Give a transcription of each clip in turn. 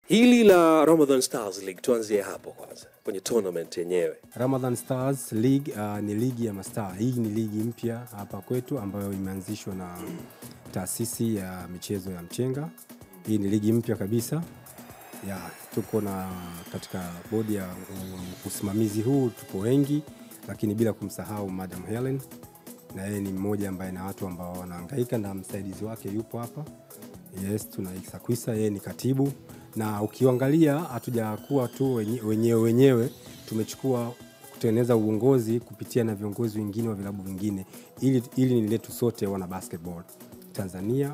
Hili la Ramadan Stars League tuanzie hapo kwanza kwenye tournament yenyewe. Ramadan Stars League ni ligi ya mastaa. Hii ni ligi mpya hapa kwetu ambayo imeanzishwa na taasisi ya michezo ya Mchenga. Hii ni ligi mpya kabisa. Tuko na katika bodi ya usimamizi huu tupo wengi, lakini bila kumsahau Madam Helen, na yeye ni mmoja ambaye na watu ambao wanahangaika, na msaidizi wake yupo hapa. Yes, tuna Isakwisa, yeye ni katibu. Na ukiangalia hatujakuwa tu wenyewe, tumechukua kutengeneza uongozi kupitia na viongozi wengine wa vilabu vingine, ili ni letu sote wana basketball Tanzania.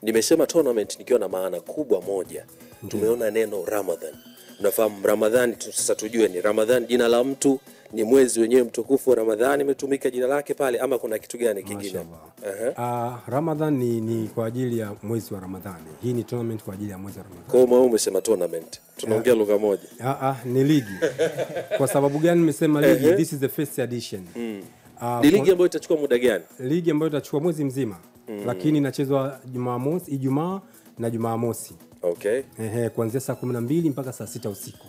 Nimesema tournament nikiwa na maana kubwa moja. Tumeona neno Ramadhan. Unafahamu Ramadhani, sasa tujue ni Ramadhan jina la mtu, ni mwezi wenyewe mtukufu wa Ramadhani imetumika jina lake pale, ama kuna kitu gani kingine? Ramadhan ni kwa ajili ya mwezi wa Ramadhani. Hii ni tournament kwa ajili ya mwezi wa Ramadhani. Kwa hiyo umesema tournament, tunaongea lugha moja. Ni ligi. Kwa sababu gani nimesema ligi? This is the first edition. Ni ligi ambayo itachukua muda gani? Ligi ambayo itachukua mwezi mzima. Lakini inachezwa Jumamosi, Ijumaa na Jumamosi. Okay. Kuanzia saa 12 mpaka saa 6 usiku.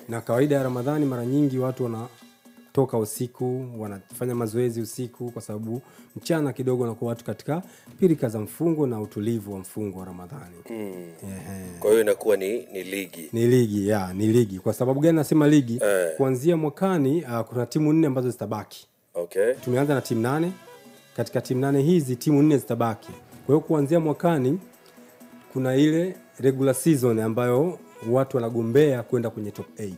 Na kawaida ya Ramadhani mara nyingi watu wanatoka usiku, wanafanya mazoezi usiku, kwa sababu mchana kidogo na kwa watu katika pirika za mfungo na utulivu wa mfungo wa Ramadhani. Kwa hiyo inakuwa ni ligi. Ni ligi, ni ligi. Kwa sababu gani nasema ligi? Kuanzia mwakani kuna timu 4 ambazo zitabaki. Okay. Tumeanza na timu 8. Katika timu 8 hizi timu 4 zitabaki. Kwa hiyo kuanzia mwakani kuna ile regular season ambayo watu wanagombea kwenda kwenye top 8.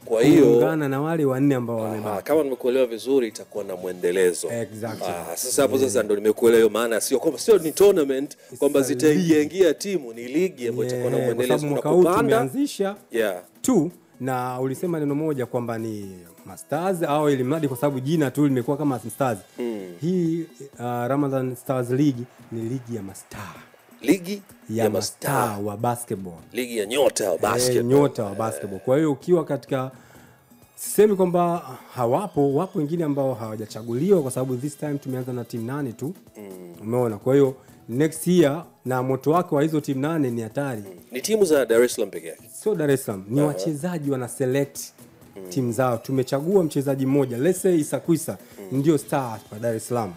Kwa hiyo kuungana na wale wanne ambao wamebaki. Kama nimekuelewa vizuri itakuwa na muendelezo. Exactly. Sasa hapo sasa ndo nimekuelewa hiyo maana, sio ni tournament kwamba zitaingia timu, ni ligi ambayo itakuwa na muendelezo. Mwaka huu tumeanzisha tu, na ulisema neno moja kwamba ni Masters au ili mradi kwa sababu jina tu limekuwa kama Stars. Hii Ramadan Stars League ni ligi ya mastaa. Ligi ya mastaa wa basketball. Ligi ya nyota wa basketball. Nyota wa basketball. Kwa hiyo ukiwa katika, sisemi kwamba wapo wengine ambao hawajachaguliwa, kwa sababu this time tumeanza na team 8 tu. Umeona? Kwa hiyo next year na moto wake wa hizo team 8 ni hatari. Ni timu za Dar es Salaam pekee yake. Sio Dar es Salaam, ni wachezaji wana select timu zao. Tumechagua mchezaji mmoja, let's say Isakwisa ndio star kwa Dar es Salaam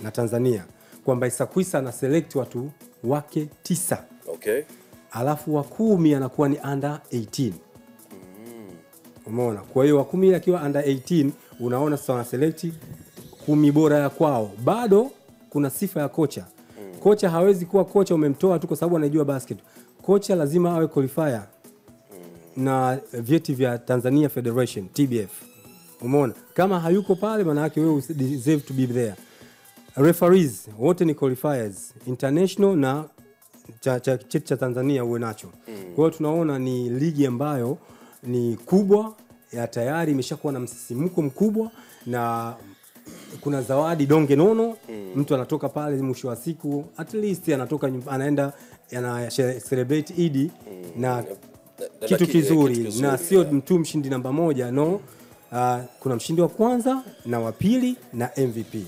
na Tanzania, kwamba Isakwisa ana select watu wake 9. Okay. Alafu wa 10 anakuwa ni under 18. Umeona? Kwa hiyo wa 10 akiwa under 18, unaona sasa wana select 10 bora ya kwao. Bado kuna sifa ya kocha. Kocha hawezi kuwa kocha umemtoa tu kwa sababu anajua basket. Kocha lazima awe qualifier na vyeti vya Tanzania Federation TBF. Umeona? Kama hayuko pale, maana yake wewe deserve to be there. Referees wote ni qualifiers international na cheti cha Tanzania uwe nacho. Kwa hiyo tunaona ni ligi ambayo ni kubwa, ya tayari imeshakuwa na msisimko mkubwa, na kuna zawadi donge nono. Mtu anatoka pale mwisho wa siku at least anatoka anaenda celebrate Eid na kitu kizuri, na sio mtu mshindi namba 1, no. Kuna mshindi wa kwanza na wa pili na MVP.